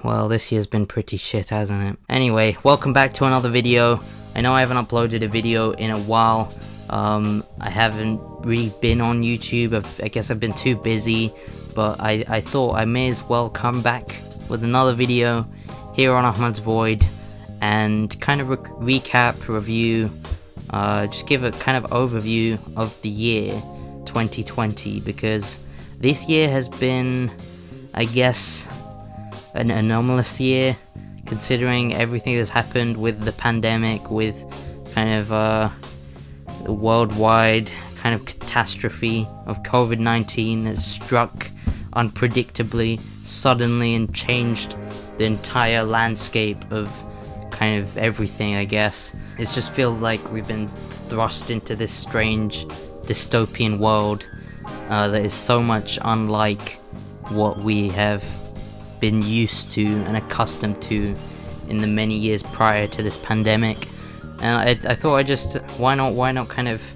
Well, this year's been pretty shit, hasn't it? Anyway, welcome back to another video. I know I haven't uploaded a video in a while. I haven't really been on YouTube. I guess I've been too busy, but I thought I may as well come back with another video here on Ahmad's Void and kind of recap, review, just give a kind of overview of the year 2020, because this year has been, I guess, an anomalous year, considering everything that's happened with the pandemic, with kind of the worldwide kind of catastrophe of COVID-19 has struck unpredictably, suddenly, and changed the entire landscape of kind of everything, I guess. It just feels like we've been thrust into this strange dystopian world that is so much unlike what we have been used to and accustomed to in the many years prior to this pandemic. And I thought why not kind of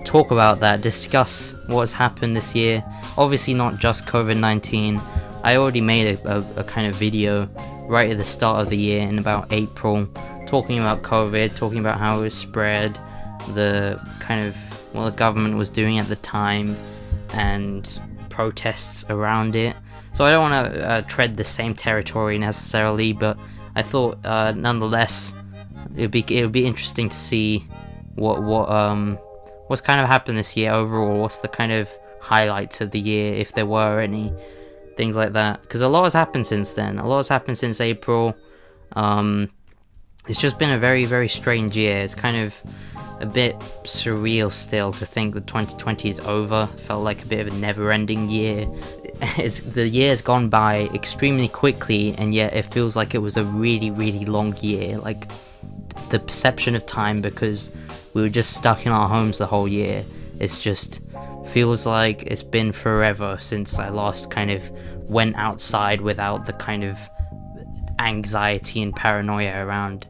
talk about that, discuss what's happened this year. Obviously not just COVID-19. I already made a kind of video right at the start of the year in about April, talking about COVID, talking about how it was spread, the kind of what the government was doing at the time, and protests around it. So I don't want to tread the same territory necessarily, but I thought nonetheless it would be interesting to see what's kind of happened this year overall. What's the kind of highlights of the year, if there were any, things like that, because a lot has happened since then. A lot has happened since April. It's just been a very, very strange year. It's kind of a bit surreal still to think that 2020 is over. It felt like a bit of a never-ending year. The year's gone by extremely quickly, and yet it feels like it was a really, really long year. Like, the perception of time, because we were just stuck in our homes the whole year, it's just feels like it's been forever since I last kind of went outside without the kind of anxiety and paranoia around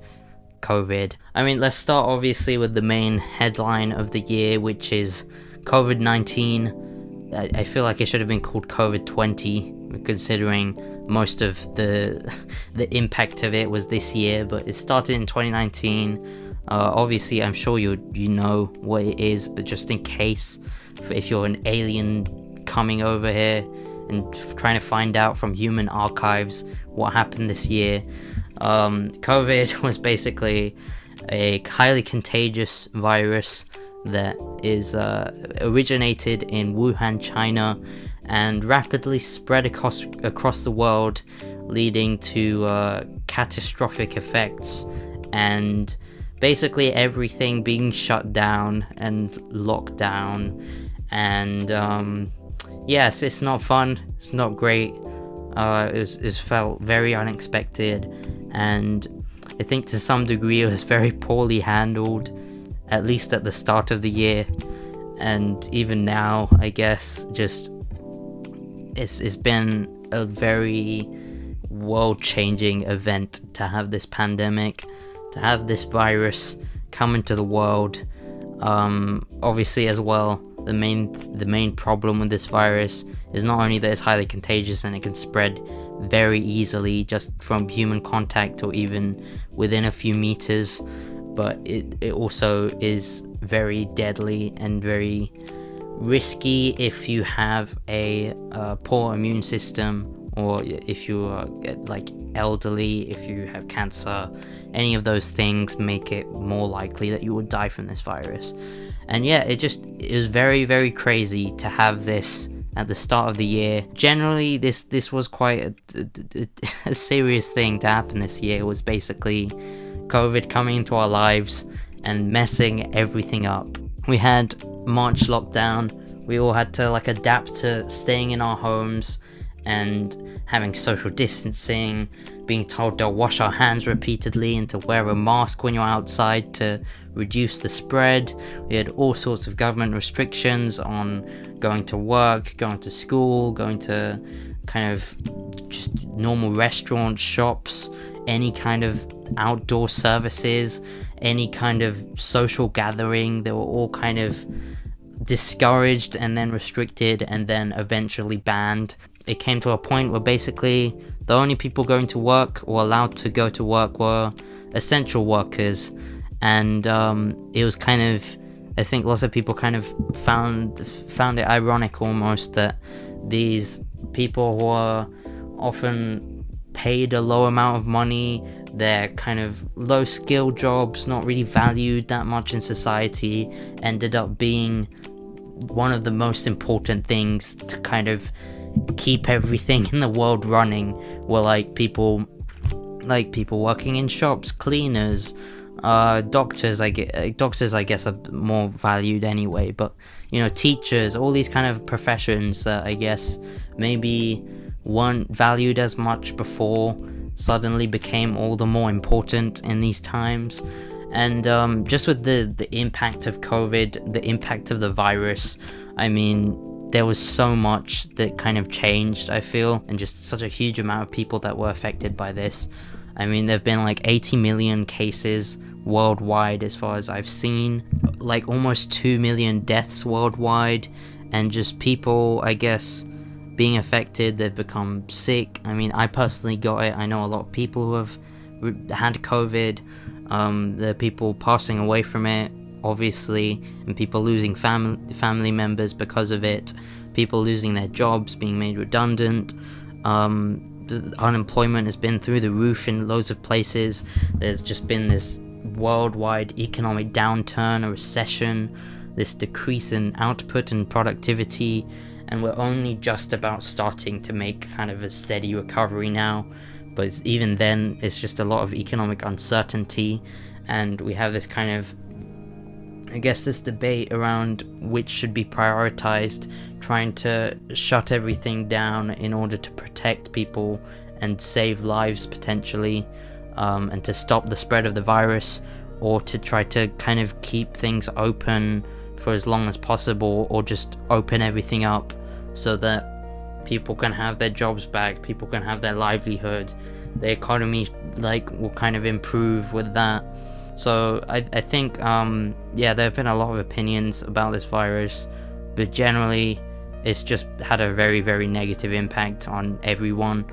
COVID. I mean, let's start obviously with the main headline of the year, which is COVID-19. I feel like it should have been called COVID-20, considering most of the impact of it was this year, but it started in 2019. Obviously, I'm sure you know what it is, but just in case, if you're an alien coming over here and trying to find out from human archives what happened this year, COVID was basically a highly contagious virus that is originated in Wuhan, China, and rapidly spread across the world, leading to catastrophic effects and basically everything being shut down and locked down. And yes, it's not fun, it's not great. It felt very unexpected, and I think to some degree it was very poorly handled, at least at the start of the year, and even now, I guess. Just it's been a very world-changing event to have this pandemic, to have this virus come into the world. Obviously, as well, the main problem with this virus is not only that it's highly contagious and it can spread very easily just from human contact or even within a few meters, but it also is very deadly and very risky if you have a poor immune system, or if you are like elderly, if you have cancer. Any of those things make it more likely that you would die from this virus. And yeah, it was very, very crazy to have this at the start of the year. Generally, this was quite a serious thing to happen this year. It was basically COVID coming into our lives and messing everything up. We had March lockdown. We all had to adapt to staying in our homes and having social distancing, being told to wash our hands repeatedly and to wear a mask when you're outside to reduce the spread. We had all sorts of government restrictions on going to work, going to school, going to kind of just normal restaurants, shops, any kind of outdoor services, any kind of social gathering. They were all kind of discouraged and then restricted and then eventually banned. It came to a point where basically the only people going to work or allowed to go to work were essential workers. And it was kind of, I think lots of people kind of found it ironic almost that these people who are often paid a low amount of money, they're kind of low skill jobs, not really valued that much in society, ended up being one of the most important things to kind of keep everything in the world running. Were like people working in shops, cleaners, doctors. I guess are more valued anyway, but you know, teachers, all these kind of professions that I guess maybe weren't valued as much before suddenly became all the more important in these times. And just with the impact of COVID, the impact of the virus, I mean, there was so much that kind of changed, I feel, and just such a huge amount of people that were affected by this. I mean, there have been like 80 million cases worldwide as far as I've seen, like almost 2 million deaths worldwide, and just people, I guess, being affected. They've become sick. I mean, I personally got it. I know a lot of people who have had COVID. There are people passing away from it, obviously, and people losing family members because of it, people losing their jobs, being made redundant. The unemployment has been through the roof in loads of places. There's just been this worldwide economic downturn, a recession, this decrease in output and productivity, and we're only just about starting to make kind of a steady recovery now. But even then, it's just a lot of economic uncertainty, and we have this kind of, I guess, this debate around which should be prioritized, trying to shut everything down in order to protect people and save lives potentially, and to stop the spread of the virus, or to try to kind of keep things open for as long as possible, or just open everything up so that people can have their jobs back, people can have their livelihood, the economy will kind of improve with that. So I think there have been a lot of opinions about this virus, but generally it's just had a very, very negative impact on everyone,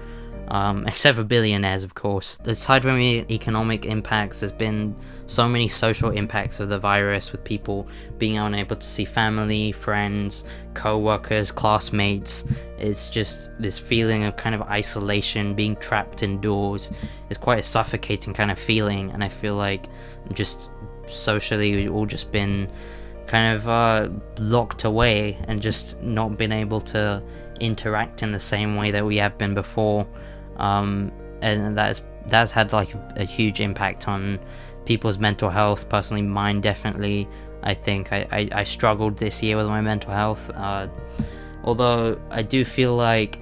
except for billionaires, of course. Aside from the economic impacts, there's been so many social impacts of the virus, with people being unable to see family, friends, co-workers, classmates. It's just this feeling of kind of isolation, being trapped indoors. It's quite a suffocating kind of feeling, and I feel like just socially we've all just been kind of locked away and just not been able to interact in the same way that we have been before, and that's had like a huge impact on people's mental health. Personally, mine definitely. I think I struggled this year with my mental health, although I do feel like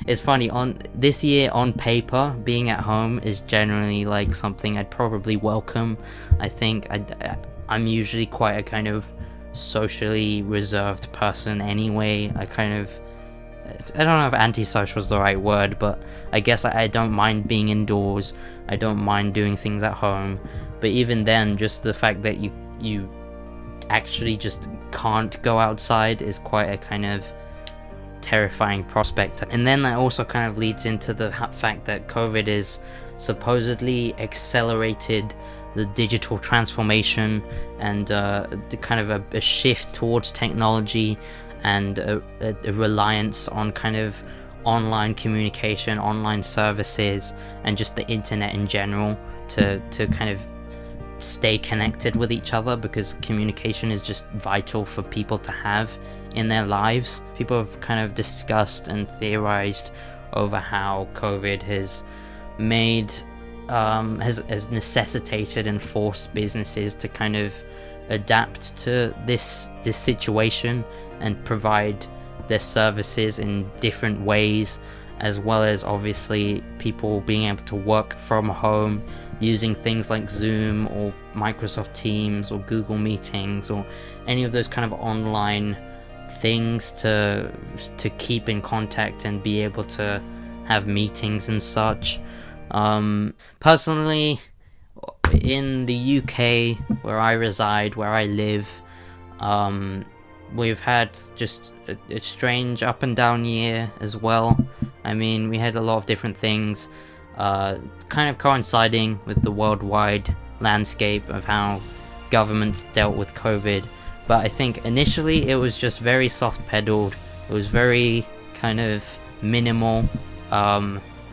it's funny, on this year on paper being at home is generally like something I'd probably welcome. I think I'm usually quite a kind of socially reserved person anyway. I don't know if antisocial is the right word, but I guess I don't mind being indoors. I don't mind doing things at home. But even then, just the fact that you actually just can't go outside is quite a kind of terrifying prospect. And then that also kind of leads into the fact that COVID is supposedly accelerated the digital transformation and the kind of a shift towards technology and a reliance on kind of online communication, online services, and just the internet in general to kind of stay connected with each other, because communication is just vital for people to have in their lives. People have kind of discussed and theorized over how COVID has made has necessitated and forced businesses to kind of adapt to this situation and provide their services in different ways, as well as obviously people being able to work from home using things like Zoom or Microsoft Teams or Google Meetings or any of those kind of online things to keep in contact and be able to have meetings and such. Personally, in the UK, where I reside, where I live, we've had just a strange up and down year as well. I mean, we had a lot of different things kind of coinciding with the worldwide landscape of how governments dealt with COVID. But I think initially it was just very soft pedaled. It was very kind of minimal.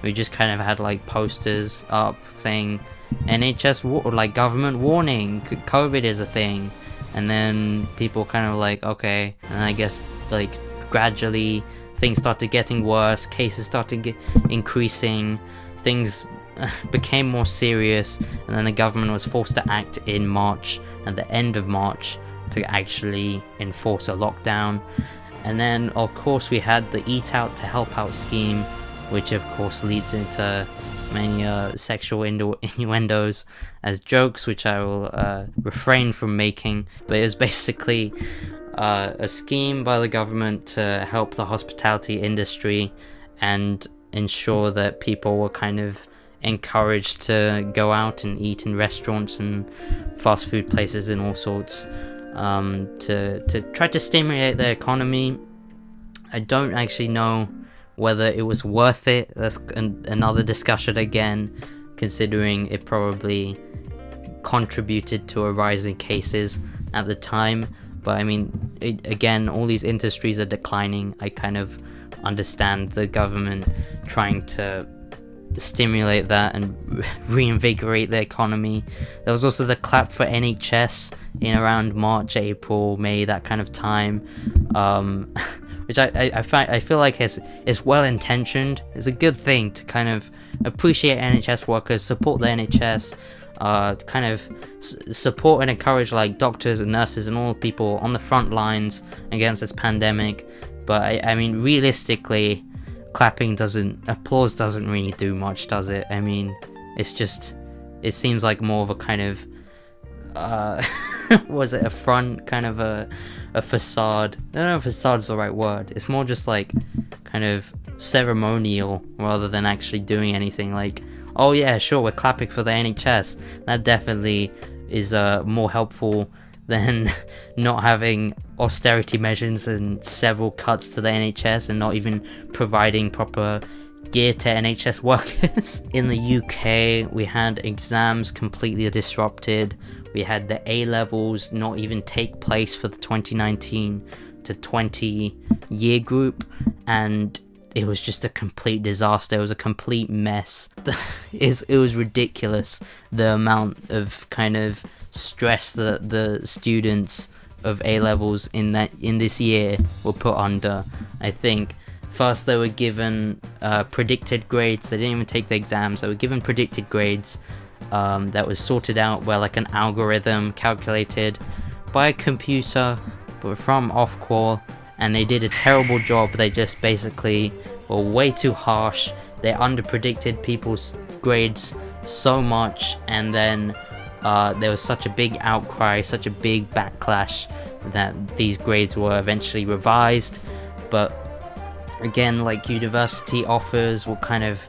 We just kind of had like posters up saying NHS like government warning, COVID is a thing. And then people kind of like, okay, and I guess like gradually things started getting worse, cases started increasing, things became more serious, and then the government was forced to act in March, at the end of March, to actually enforce a lockdown. And then of course we had the Eat Out to Help Out scheme, which of course leads into many sexual innuendos as jokes, which I will refrain from making. But it was basically a scheme by the government to help the hospitality industry and ensure that people were kind of encouraged to go out and eat in restaurants and fast food places and all sorts, to try to stimulate the economy. I don't actually know whether it was worth it. That's another discussion again, considering it probably contributed to a rise in cases at the time. But I mean, again, all these industries are declining. I kind of understand the government trying to stimulate that and reinvigorate the economy. There was also the clap for NHS in around March, April, May, that kind of time, which I feel like is well intentioned. It's a good thing to kind of appreciate NHS workers, support the NHS, kind of support and encourage like doctors and nurses and all the people on the front lines against this pandemic. But I mean, realistically, applause doesn't really do much, does it? I mean, it seems like more of a kind of was it a front, kind of a facade? I don't know if facade's the right word. It's more just like kind of ceremonial rather than actually doing anything. Like, oh yeah, sure, we're clapping for the NHS. That definitely is more helpful than not having austerity measures and several cuts to the NHS and not even providing proper gear to NHS workers. In the UK, we had exams completely disrupted. We had the A-levels not even take place for the 2019 to 20 year group, and it was just a complete disaster. It was a complete mess. It was ridiculous, the amount of kind of stress that the students of A-levels in this year were put under. I think first they were given predicted grades. They didn't even take the exams. They were given predicted grades that was sorted out by like an algorithm calculated by a computer, but from off-core, and they did a terrible job. They just basically were way too harsh. They underpredicted people's grades so much, and then there was such a big outcry, such a big backlash, that these grades were eventually revised. But again, like, university offers were kind of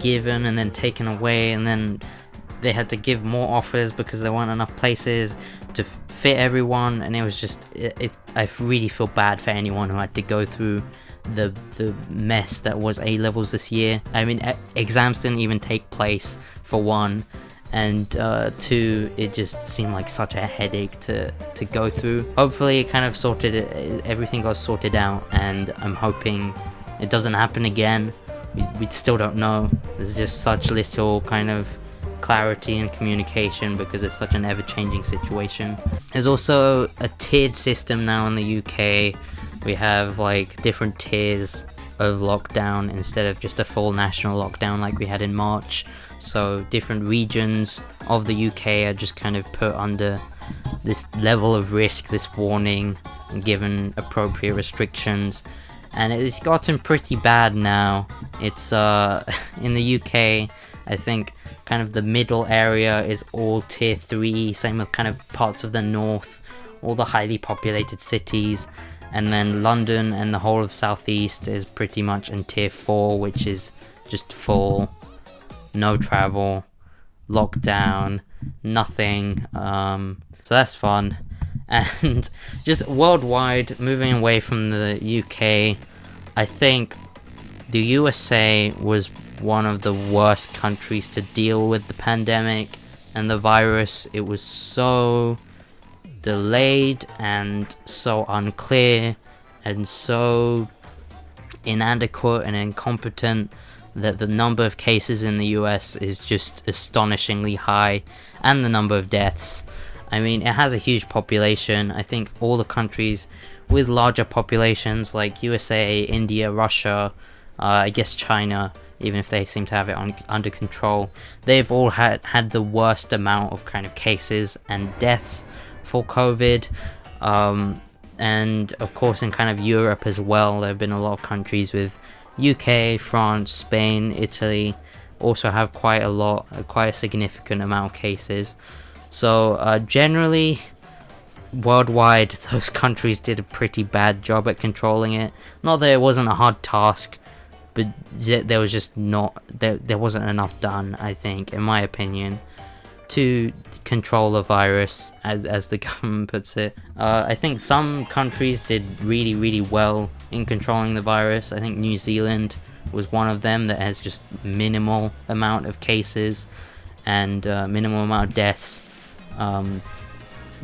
given and then taken away, and then they had to give more offers because there weren't enough places to fit everyone, and it was just I really feel bad for anyone who had to go through the mess that was A-levels this year. I mean, exams didn't even take place, for one, and two, it just seemed like such a headache to go through. Hopefully it kind of everything got sorted out, and I'm hoping it doesn't happen again. We still don't know. There's just such little kind of clarity and communication because it's such an ever-changing situation. There's also a tiered system now in the UK. We have like different tiers of lockdown instead of just a full national lockdown like we had in March. So different regions of the UK are just kind of put under this level of risk, this warning, and given appropriate restrictions. And it's gotten pretty bad now. It's in the UK, I think kind of the middle area is all tier 3, same with kind of parts of the north, all the highly populated cities, and then London and the whole of southeast is pretty much in tier 4, which is just full, no travel, lockdown, nothing, so that's fun. And just worldwide, moving away from the UK, I think the USA was one of the worst countries to deal with the pandemic and the virus. It was so delayed and so unclear and so inadequate and incompetent that the number of cases in the US is just astonishingly high, and the number of deaths. I mean, it has a huge population. I think all the countries with larger populations like USA, India, Russia, I guess China, even if they seem to have it under control, they've all had the worst amount of kind of cases and deaths for COVID. And of course in kind of Europe as well, there have been a lot of countries with UK, France, Spain, Italy also have quite a significant amount of cases. So generally worldwide, those countries did a pretty bad job at controlling it. Not that it wasn't a hard task, but there was just there wasn't enough done, I think, in my opinion, to control the virus, as the government puts it. I think some countries did really well in controlling the virus. I think New Zealand was one of them that has just minimal amount of cases and minimal amount of deaths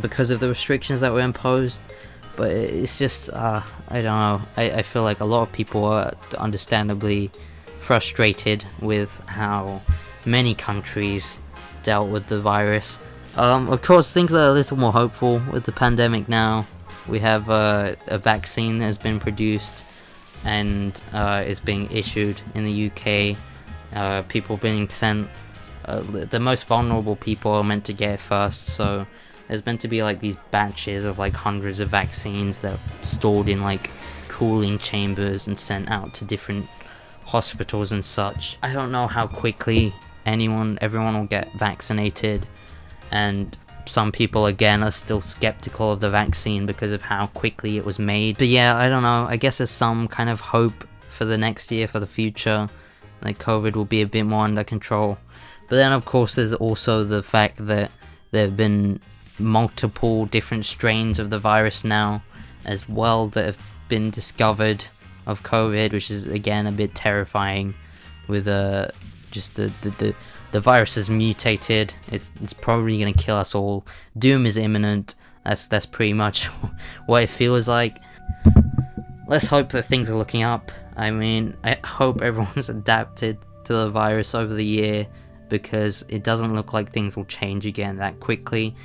because of the restrictions that were imposed. But it's just, I don't know, I feel like a lot of people are understandably frustrated with how many countries dealt with the virus. Of course, things are a little more hopeful with the pandemic now. We have a vaccine that has been produced and is being issued in the UK. People being sent, the most vulnerable people are meant to get it first, so there's meant to be like these batches of like hundreds of vaccines that are stored in like cooling chambers and sent out to different hospitals and such. I don't know how quickly everyone will get vaccinated, and some people again are still skeptical of the vaccine because of how quickly it was made. But yeah, I don't know, I guess there's some kind of hope for the next year, for the future, like COVID will be a bit more under control. But then of course there's also the fact that there have been multiple different strains of the virus now as well that have been discovered of COVID, which is again a bit terrifying, with just the virus has mutated. It's probably gonna kill us all. Doom is imminent. That's pretty much what it feels like. Let's hope that things are looking up. I mean, I hope everyone's adapted to the virus over the year, because it doesn't look like things will change again that quickly.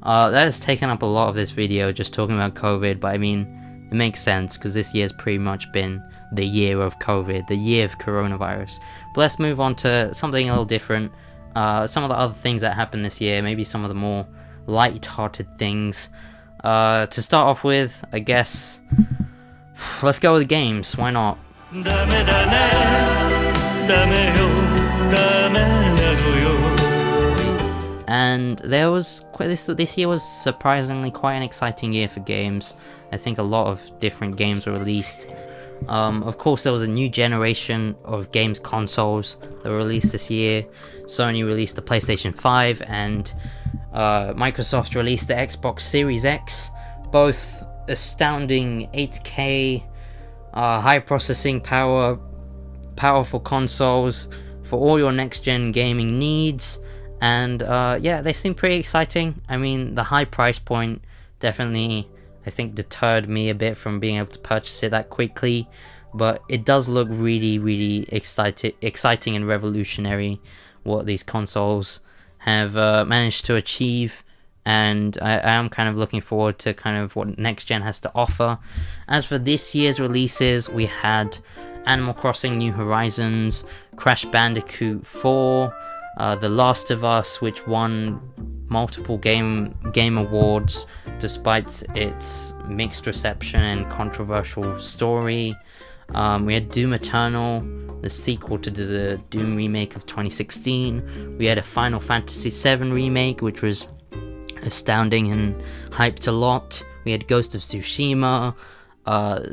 That has taken up a lot of this video, just talking about COVID, but I mean, it makes sense because this year's pretty much been the year of COVID, the year of coronavirus. But let's move on to something a little different. Some of the other things that happened this year, maybe some of the more light-hearted things. To start off with, I guess, let's go with games, why not? And there was this year was surprisingly quite an exciting year for games. I think a lot of different games were released. Of course, there was a new generation of games consoles that were released this year. Sony released the PlayStation 5 and Microsoft released the Xbox Series X. Both astounding 8K, high processing power, powerful consoles for all your next-gen gaming needs. And yeah, they seem pretty exciting. I mean, the high price point definitely, I think, deterred me a bit from being able to purchase it that quickly, but it does look really exciting and revolutionary what these consoles have managed to achieve, and I am kind of looking forward to kind of what next gen has to offer. As for this year's releases, we had Animal Crossing New Horizons, Crash Bandicoot 4, The Last of Us, which won multiple game awards despite its mixed reception and controversial story. We had Doom Eternal, the sequel to the Doom remake of 2016. We had a Final Fantasy VII remake, which was astounding and hyped a lot. We had Ghost of Tsushima,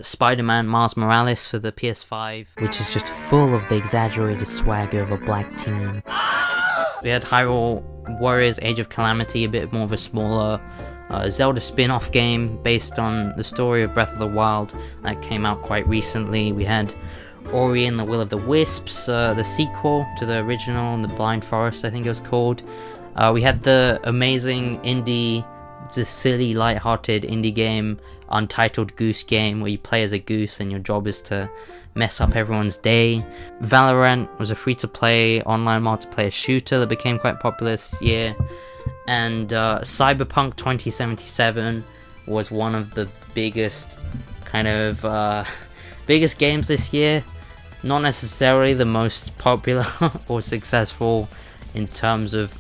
Spider-Man Miles Morales for the PS5, which is just full of the exaggerated swagger of a black teen. We had Hyrule Warriors Age of Calamity, a bit more of a smaller Zelda spin-off game based on the story of Breath of the Wild that came out quite recently. We had Ori and the Will of the Wisps, the sequel to the original, and the Blind Forest, I think it was called. We had the amazing the silly, light-hearted indie game, Untitled Goose game, where you play as a goose and your job is to mess up everyone's day. Valorant was a free-to-play online multiplayer shooter that became quite popular this year. And Cyberpunk 2077 was one of the biggest biggest games this year. Not necessarily the most popular or successful in terms of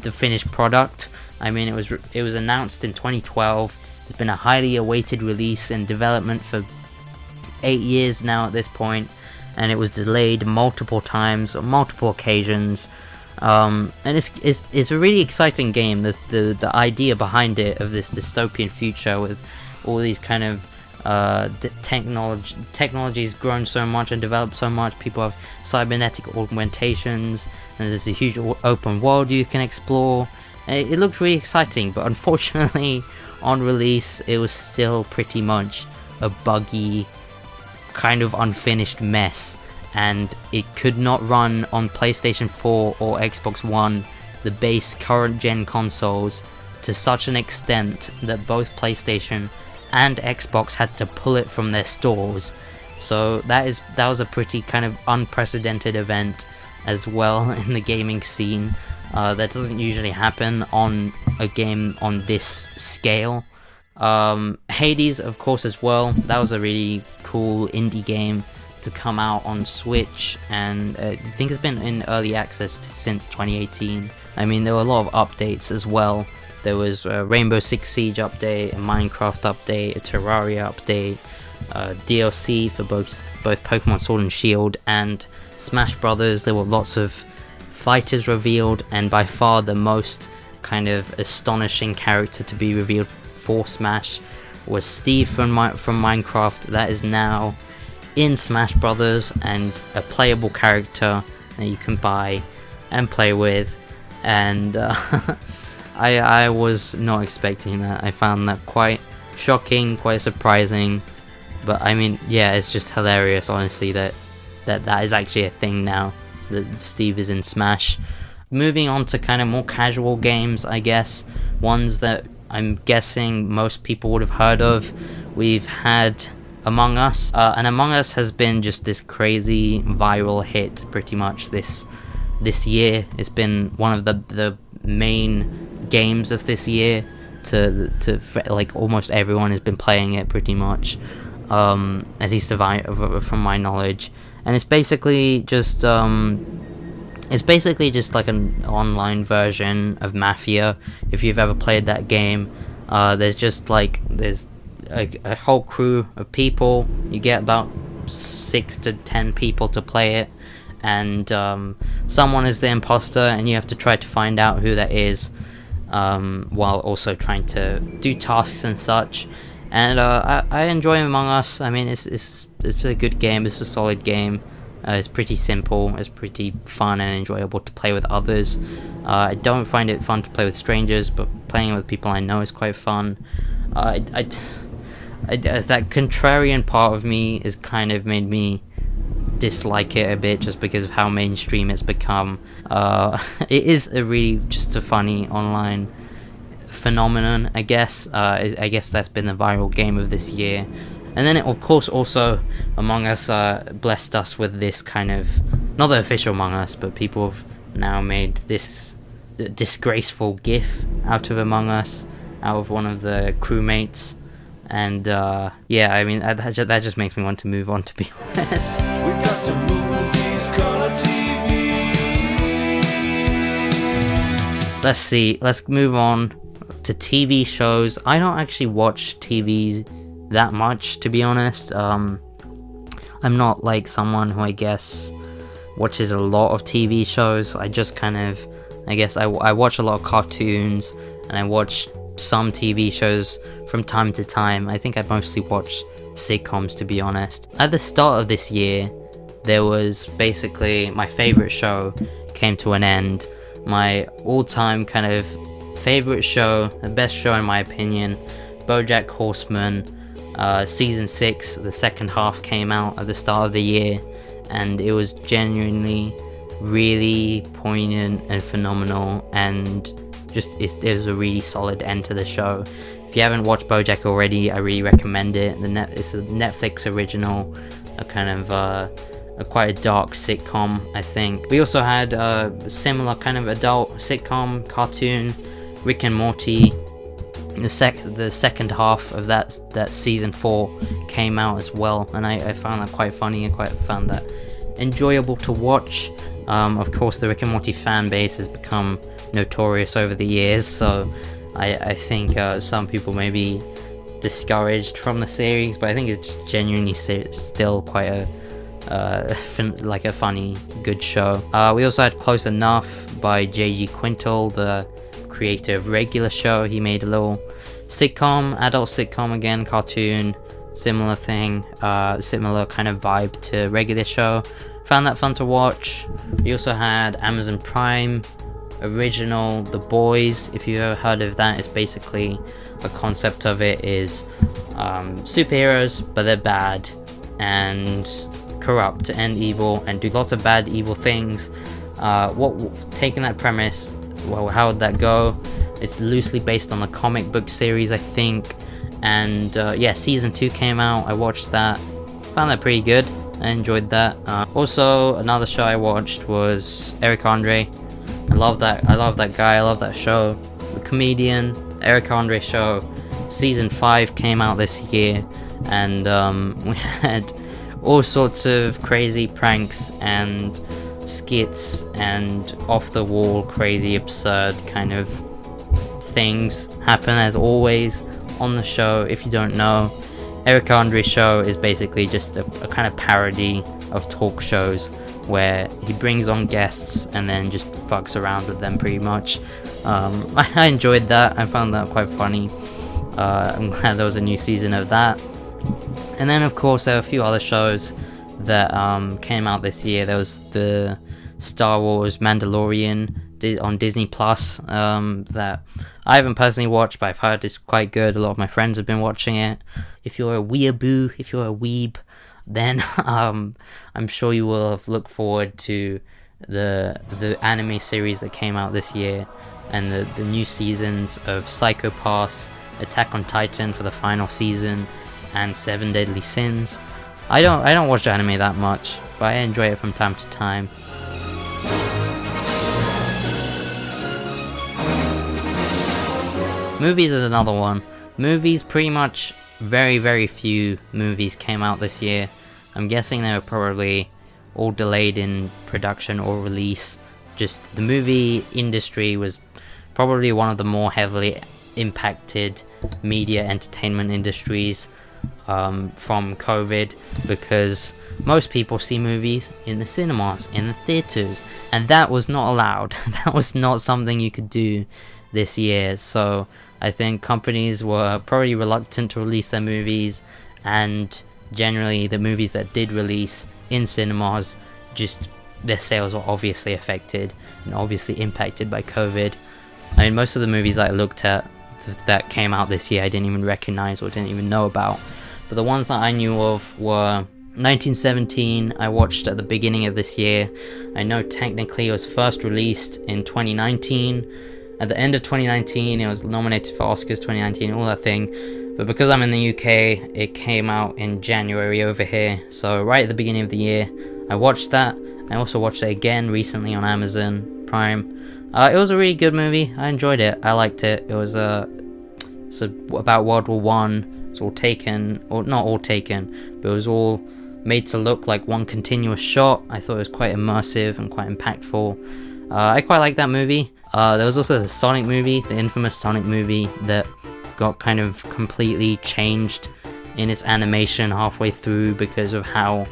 the finished product. I mean, it was announced in 2012. It's been a highly awaited release in development for 8 years now at this point, and it was delayed multiple times on multiple occasions. And it's a really exciting game. The idea behind it, of this dystopian future with all these kind of technology's grown so much and developed so much. People have cybernetic augmentations, and there's a huge open world you can explore. It looks really exciting, but unfortunately on release it was still pretty much a buggy, kind of unfinished mess, and it could not run on PlayStation 4 or Xbox One, the base current gen consoles, to such an extent that both PlayStation and Xbox had to pull it from their stores. So that was a pretty kind of unprecedented event as well in the gaming scene. That doesn't usually happen on a game on this scale. Hades, of course, as well. That was a really cool indie game to come out on Switch, and I think it's been in early access since 2018. I mean, there were a lot of updates as well. There was a Rainbow Six Siege update, a Minecraft update, a Terraria update, DLC for both Pokemon Sword and Shield and Smash Brothers. There were lots of fighters revealed, and by far the most kind of astonishing character to be revealed for Smash was Steve from Minecraft. That is now in Smash Brothers and a playable character that you can buy and play with, and I was not expecting that. I found that quite shocking, quite surprising, but I mean, yeah, it's just hilarious, honestly, that is actually a thing now, that Steve is in Smash. Moving on to kind of more casual games, I guess, ones that I'm guessing most people would have heard of. We've had Among Us, and Among Us has been just this crazy viral hit pretty much this year. It's been one of the main games of this year. To like almost everyone has been playing it pretty much, at least from my knowledge. And it's basically just like an online version of Mafia. If you've ever played that game, there's a whole crew of people. You get about 6 to 10 people to play it, and someone is the imposter, and you have to try to find out who that is, while also trying to do tasks and such. And I enjoy Among Us. I mean, it's a good game. It's a solid game. It's pretty simple. It's pretty fun and enjoyable to play with others. I don't find it fun to play with strangers, but playing with people I know is quite fun. That contrarian part of me has kind of made me dislike it a bit, just because of how mainstream it's become. It is just a funny online phenomenon, I guess. I guess that's been the viral game of this year. And then, of course, also Among Us blessed us with this kind of, not the official Among Us, but people have now made this disgraceful GIF out of Among Us, out of one of the crewmates. And yeah, I mean, that just makes me want to move on, to be honest. We got some movies, color TV. Let's see, let's move on to TV shows. I don't actually watch TV that much, to be honest. I'm not like someone who, I guess, watches a lot of TV shows. I just kind of, I guess I watch a lot of cartoons, and I watch some TV shows from time to time. I think I mostly watch sitcoms, to be honest. At the start of this year, there was basically my favorite show came to an end. My all-time kind of favorite show, the best show in my opinion, BoJack Horseman. Season 6, the second half came out at the start of the year, and it was genuinely really poignant and phenomenal, and it was a really solid end to the show. If you haven't watched BoJack already, I really recommend it. It's a Netflix original, a kind of quite a dark sitcom, I think. We also had a similar kind of adult sitcom cartoon, Rick and Morty. The second half of that season 4 came out as well, and I found that quite funny and quite found that enjoyable to watch. Of course, the Rick and Morty fan base has become notorious over the years, so I think some people may be discouraged from the series, but I think it's genuinely still quite a funny, good show. We also had Close Enough by J.G. Quintal, the creator of Regular Show. He made a little sitcom, adult sitcom again, cartoon, similar thing, similar kind of vibe to Regular Show. Found that fun to watch. We also had Amazon Prime original The Boys. If you've ever heard of that, it's basically the concept of it is superheroes, but they're bad and corrupt and evil and do lots of bad evil things. Taking that premise, well, how would that go? It's loosely based on the comic book series, I think, and season 2 came out. I watched that, found that pretty good. I enjoyed that. Also, another show I watched was Eric Andre. I love that guy. I love that show. The comedian, Eric Andre show. Season 5 came out this year, and we had all sorts of crazy pranks and skits and off the wall, crazy, absurd kind of things happen as always on the show. If you don't know, Eric Andre's show is basically just a kind of parody of talk shows where he brings on guests and then just fucks around with them pretty much. I enjoyed that. I found that quite funny. I'm glad there was a new season of that. And then of course there are a few other shows that came out this year. There was the Star Wars Mandalorian on Disney Plus that I haven't personally watched, but I've heard it's quite good. A lot of my friends have been watching it. If you're a weeaboo, if you're a weeb, then I'm sure you will have looked forward to the anime series that came out this year, and the new seasons of Psycho Pass, Attack on Titan for the final season, and 7 Deadly Sins. I don't watch anime that much, but I enjoy it from time to time. Movies is another one. Movies, pretty much very, very few movies came out this year. I'm guessing they were probably all delayed in production or release. Just the movie industry was probably one of the more heavily impacted media entertainment industries from COVID, because most people see movies in the cinemas, in the theaters, and that was not allowed. That was not something you could do this year. So I think companies were probably reluctant to release their movies, and generally the movies that did release in cinemas, just their sales were obviously affected and obviously impacted by COVID. I mean, most of the movies that I looked at that came out this year I didn't even recognize or didn't even know about, but the ones that I knew of were 1917. I watched at the beginning of this year. I know technically it was first released in 2019. At the end of 2019, it was nominated for Oscars 2019, all that thing. But because I'm in the UK, it came out in January over here. So right at the beginning of the year, I watched that. I also watched it again recently on Amazon Prime. It was a really good movie. I enjoyed it. I liked it. It was it's about World War One. It's all taken, or not all taken, but it was all made to look like one continuous shot. I thought it was quite immersive and quite impactful. I quite liked that movie. There was also the Sonic movie, the infamous Sonic movie that got kind of completely changed in its animation halfway through because of how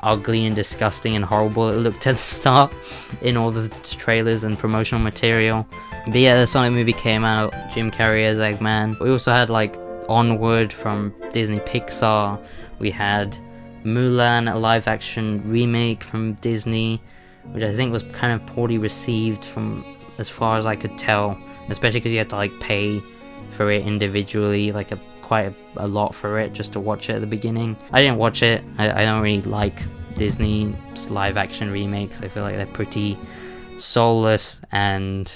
ugly and disgusting and horrible it looked at the start in all the trailers and promotional material. But yeah, the Sonic movie came out, Jim Carrey as Eggman. We also had like Onward from Disney Pixar. We had Mulan, a live action remake from Disney, which I think was kind of poorly received from as far as I could tell, especially because you had to like pay for it individually, like quite a lot for it just to watch it at the beginning. I didn't watch it. I don't really like Disney's live action remakes. I feel like they're pretty soulless and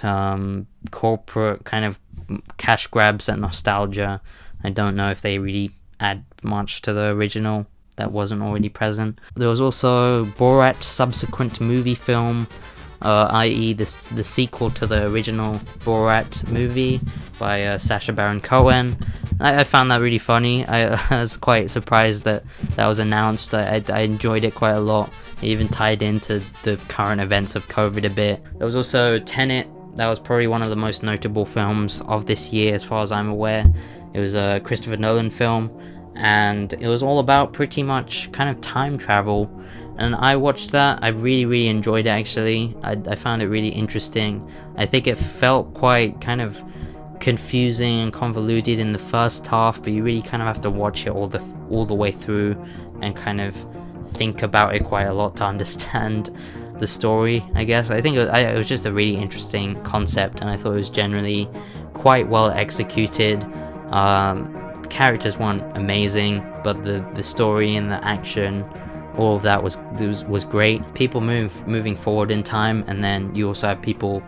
corporate kind of cash grabs and nostalgia. I don't know if they really add much to the original that wasn't already present. There was also Borat's subsequent movie film, i.e. the sequel to the original Borat movie by Sacha Baron Cohen. I found that really funny. I was quite surprised that was announced. I enjoyed it quite a lot. It even tied into the current events of COVID a bit. There was also Tenet. That was probably one of the most notable films of this year as far as I'm aware. It was a Christopher Nolan film, and it was all about pretty much kind of time travel. And I watched that. I really enjoyed it, actually. I found it really interesting. I think it felt quite kind of confusing and convoluted in the first half, but you really kind of have to watch it all the way through and kind of think about it quite a lot to understand the story, I guess. I think it was just a really interesting concept, and I thought it was generally quite well executed. Characters weren't amazing, but the story and the action, all of that was great. People moving forward in time, and then you also have people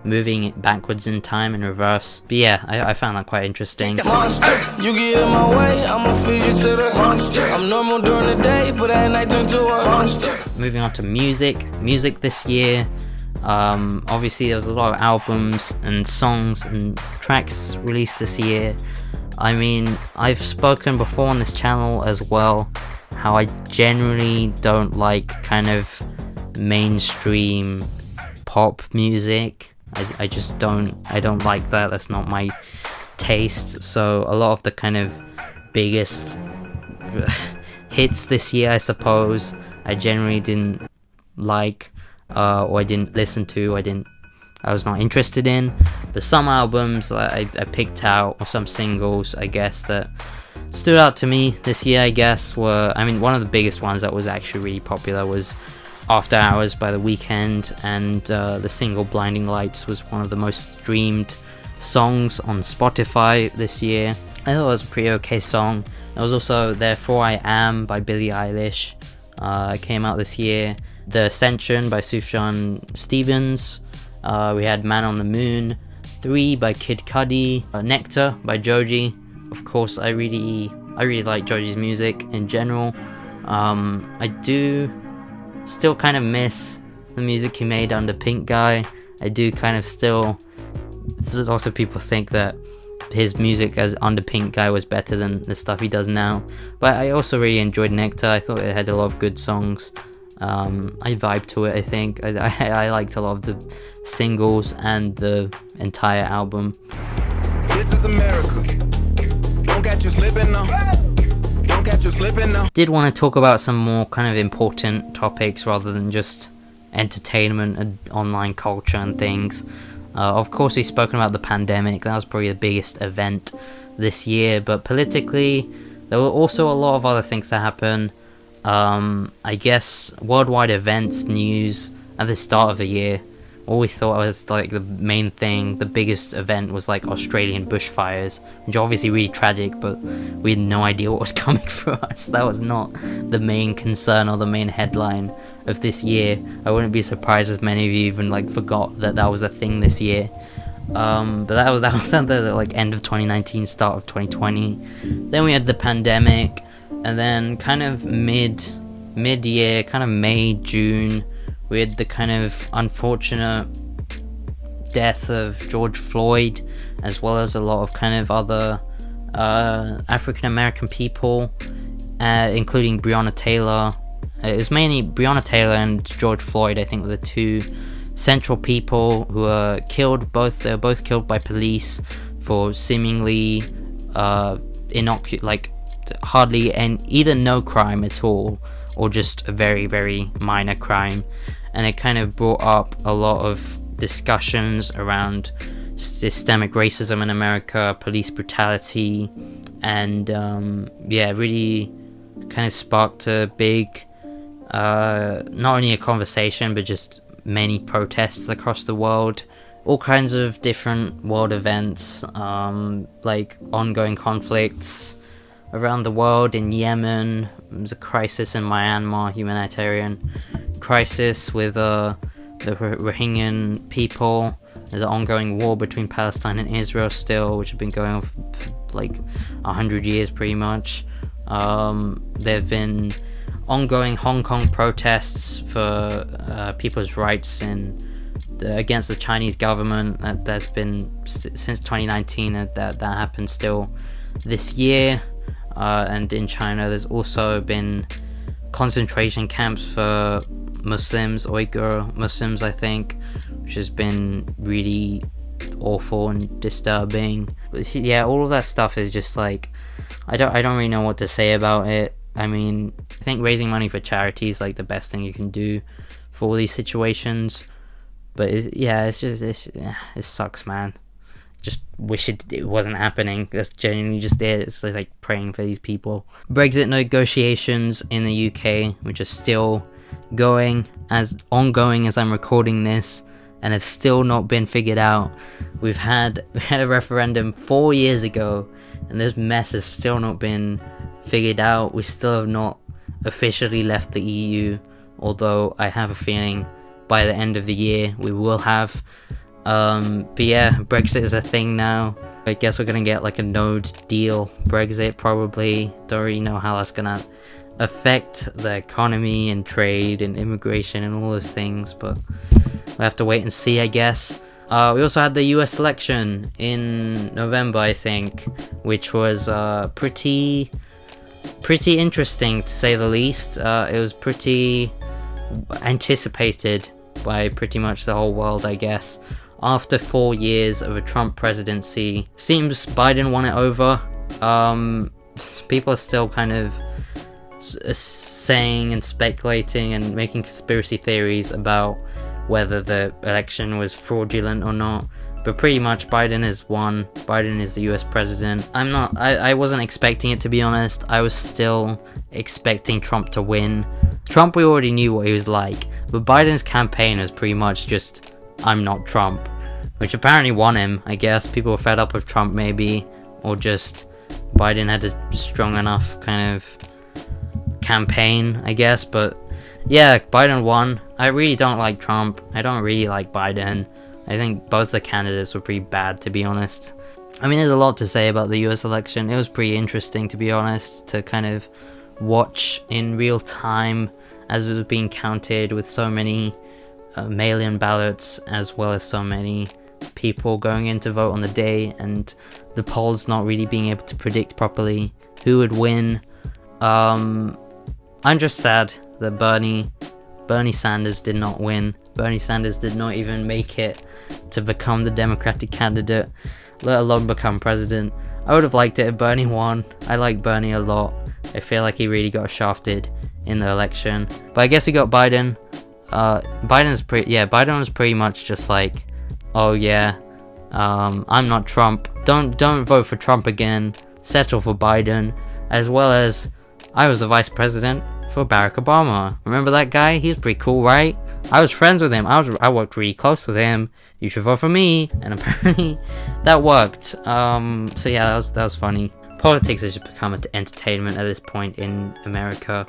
moving backwards in time in reverse. But yeah, I found that quite interesting. Monster, you get in my way, I'ma feed you to the monster. I'm normal during the day, but at night turn to a monster. Moving on to music this year. Obviously there was a lot of albums and songs and tracks released this year. I mean, I've spoken before on this channel as well how I generally don't like kind of mainstream pop music. I just don't like that. That's not my taste. So a lot of the kind of biggest hits this year, I suppose, I generally didn't like, or I didn't listen to, I was not interested in. But some albums I picked out, or some singles, I guess, that stood out to me this year, I guess, were, I mean, one of the biggest ones that was actually really popular was After Hours by The Weeknd, and the single Blinding Lights was one of the most streamed songs on Spotify this year. I thought it was a pretty okay song. There was also Therefore I Am by Billie Eilish, came out this year. The Ascension by Sufjan Stevens. We had Man on the Moon 3 by Kid Cudi. Nectar by Joji. Of course, I really like Joji's music in general. I do still kind of miss the music he made under Pink Guy. I do kind of still. There's also people think that his music as under Pink Guy was better than the stuff he does now. But I also really enjoyed Nectar. I thought it had a lot of good songs. I vibed to it, I think. I liked a lot of the singles and the entire album. This is America. Don't catch you slipping now. Don't catch you slipping now. Did want to talk about some more kind of important topics rather than just entertainment and online culture and things. Of course, we've spoken about the pandemic. That was probably the biggest event this year. But politically, there were also a lot of other things that happened. I guess worldwide events, news at the start of the year. All we thought was like the main thing, the biggest event was like Australian bushfires, which are obviously really tragic, but we had no idea what was coming for us. That was not the main concern or the main headline of this year. I wouldn't be surprised if many of you even like forgot that was a thing this year. But that was at the like end of 2019, start of 2020. Then we had the pandemic, and then kind of mid-year, kind of May, June, we had the kind of unfortunate death of George Floyd, as well as a lot of kind of other African American people, including Breonna Taylor. It was mainly Breonna Taylor and George Floyd, I think, were the two central people who were killed. They were both killed by police for seemingly hardly either no crime at all, or just a very, very minor crime. And it kind of brought up a lot of discussions around systemic racism in America, police brutality, and really kind of sparked a big, not only a conversation, but just many protests across the world. All kinds of different world events, like ongoing conflicts, around the world. In Yemen, there's a crisis. In Myanmar, humanitarian crisis with the Rohingya people. There's an ongoing war between Palestine and Israel still, which have been going on for like 100 years pretty much. There have been ongoing Hong Kong protests for people's rights against the Chinese government. That's been since 2019, and that happened still this year. And in China, there's also been concentration camps for Muslims, Uyghur Muslims, I think, which has been really awful and disturbing. Yeah, all of that stuff is just like, I don't really know what to say about it. I mean, I think raising money for charity is like the best thing you can do for all these situations. But it sucks, man. Just wish it wasn't happening. That's genuinely just it. It's like praying for these people. Brexit negotiations in the UK, which are still ongoing as I'm recording this, and have still not been figured out. We had a referendum 4 years ago, and this mess has still not been figured out. We still have not officially left the EU, although I have a feeling by the end of the year we will have. But yeah, Brexit is a thing now. I guess we're gonna get like a no deal Brexit probably. Don't really know how that's gonna affect the economy and trade and immigration and all those things, but we'll have to wait and see, I guess. We also had the US election in November, I think, which was pretty interesting to say the least. It was pretty anticipated by pretty much the whole world, I guess. After 4 years of a Trump presidency, seems Biden won it over. People are still kind of saying and speculating and making conspiracy theories about whether the election was fraudulent or not, but pretty much Biden has won. Biden is the US president. I wasn't expecting it, to be honest. I was still expecting Trump to win. Trump, we already knew what he was like, but Biden's campaign was pretty much just, I'm not Trump, which apparently won him, I guess. People were fed up with Trump maybe, or just Biden had a strong enough kind of campaign, I guess. But yeah, Biden won. I really don't like Trump. I don't really like Biden. I think both the candidates were pretty bad, to be honest. I mean, there's a lot to say about the US election. It was pretty interesting, to be honest, to kind of watch in real time as it was being counted, with so many mail-in ballots, as well as so many people going in to vote on the day, and the polls not really being able to predict properly who would win. I'm just sad that Bernie Sanders did not win. Bernie Sanders did not even make it to become the Democratic candidate, let alone become president. I would have liked it if Bernie won. I like Bernie a lot. I feel like he really got shafted in the election. But I guess he got Biden. Biden was pretty much just like, oh yeah, I'm not Trump. Don't vote for Trump again. Settle for Biden. As well as, I was the vice president for Barack Obama. Remember that guy? He was pretty cool, right? I was friends with him. I worked really close with him. You should vote for me. And apparently that worked. So yeah, that was funny. Politics has just become an entertainment at this point in America.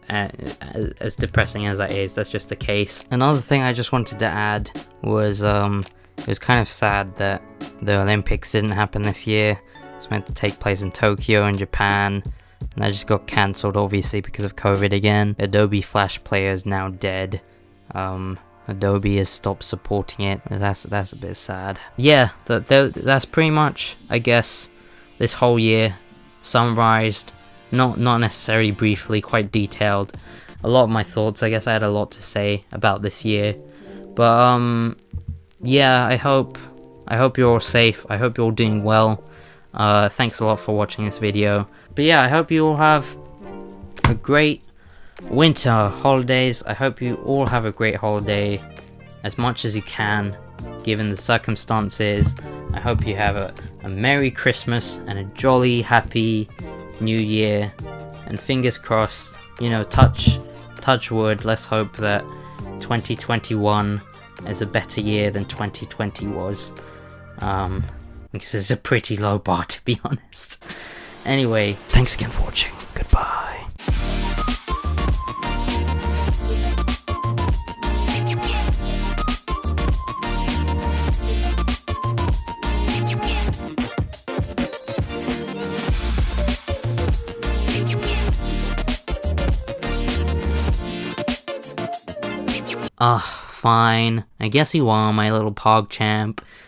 As depressing as that is, that's just the case. Another thing I just wanted to add was it was kind of sad that the Olympics didn't happen this year. It's meant to take place in Tokyo in Japan, and that just got cancelled, obviously, because of COVID again. Adobe Flash Player is now dead. Adobe has stopped supporting it. That's a bit sad. Yeah, that's pretty much, I guess, this whole year summarized. Not necessarily briefly, quite detailed. A lot of my thoughts. I guess I had a lot to say about this year. But yeah, I hope you're all safe. I hope you're all doing well. Thanks a lot for watching this video. But yeah, I hope you all have a great winter holidays. I hope you all have a great holiday as much as you can, given the circumstances. I hope you have a Merry Christmas and a jolly, happy New Year. And fingers crossed, touch wood, let's hope that 2021 is a better year than 2020 was. Because it's a pretty low bar, to be honest. Anyway, thanks again for watching. Goodbye. Fine. I guess you are, my little pog champ.